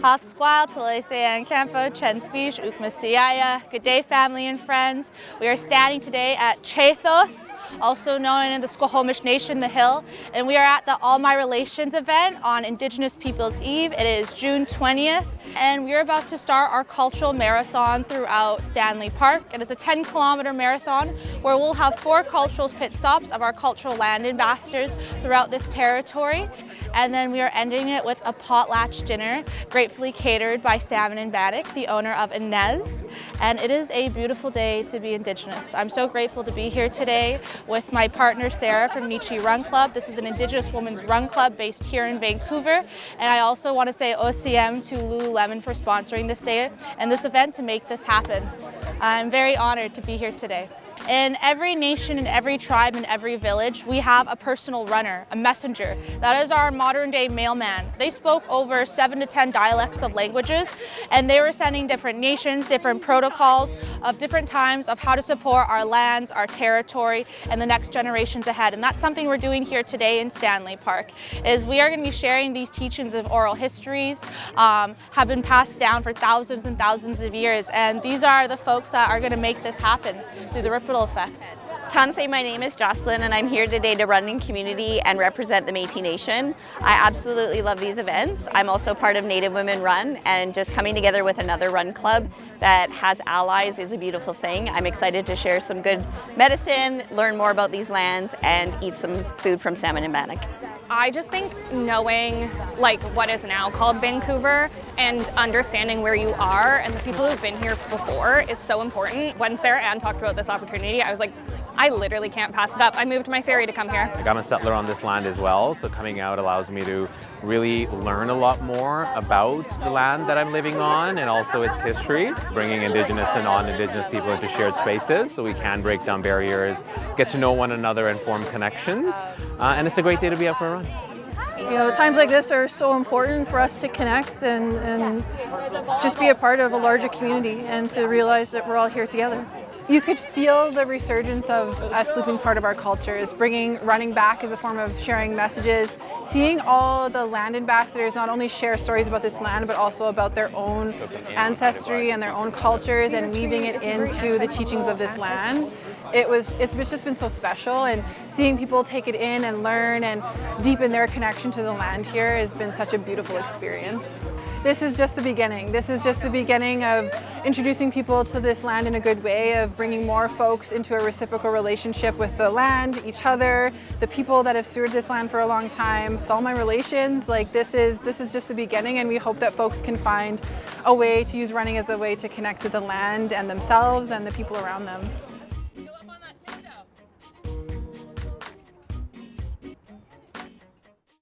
Hatsqual, Talaysay Campo, Chenspish, Ukmasiyaya. Good day, family and friends. We are standing today at Chethos, also known in the Squamish Nation, the Hill, and we are at the All My Relations event on Indigenous Peoples Eve. It is June 20th, and we are about to start our cultural marathon throughout Stanley Park. And it's a 10-kilometer marathon where we'll have 4 cultural pit stops of our cultural land ambassadors throughout this territory. And then we are ending it with a potlatch dinner, gratefully catered by Salmon and Bannock, the owner of Inez. And it is a beautiful day to be Indigenous. I'm so grateful to be here today with my partner Sarah from Neechie Run Club. This is an Indigenous women's run club based here in Vancouver. And I also want to say OCM to Lululemon for sponsoring this day and this event to make this happen. I'm very honored to be here today. In every nation, in every tribe, in every village, we have a personal runner, a messenger. That is our modern day mailman. They spoke over 7 to 10 dialects of languages, and they were sending different nations, different protocols of different times of how to support our lands, our territory, and the next generations ahead. And that's something we're doing here today in Stanley Park, is we are going to be sharing these teachings of oral histories, have been passed down for thousands and thousands of years. And these are the folks that are going to make this happen through the ripple effect. Tansay, my name is Jocelyn and I'm here today to run in community and represent the Métis Nation. I absolutely love these events. I'm also part of Native Women Run, and just coming together with another run club that has allies is a beautiful thing. I'm excited to share some good medicine, learn more about these lands, and eat some food from Salmon and Bannock. I just think knowing what is now called Vancouver and understanding where you are and the people who've been here before is so important. When Sarah Ann talked about this opportunity, I was like, I literally can't pass it up. I moved my ferry to come here. I'm a settler on this land as well, so coming out allows me to really learn a lot more about the land that I'm living on and also its history, bringing Indigenous and non-Indigenous people into shared spaces so we can break down barriers, get to know one another and form connections. And it's a great day to be out for a run. You know, times like this are so important for us to connect and just be a part of a larger community and to realize that we're all here together. You could feel the resurgence of us being part of our cultures, running back as a form of sharing messages, seeing all the land ambassadors not only share stories about this land, but also about their own ancestry and their own cultures and weaving it into the teachings of this land. It's just been so special, and seeing people take it in and learn and deepen their connection to the land here has been such a beautiful experience. This is just the beginning. This is just the beginning of introducing people to this land in a good way, of bringing more folks into a reciprocal relationship with the land, each other, the people that have stewarded this land for a long time. It's all my relations. This is just the beginning, and we hope that folks can find a way to use running as a way to connect to the land and themselves and the people around them.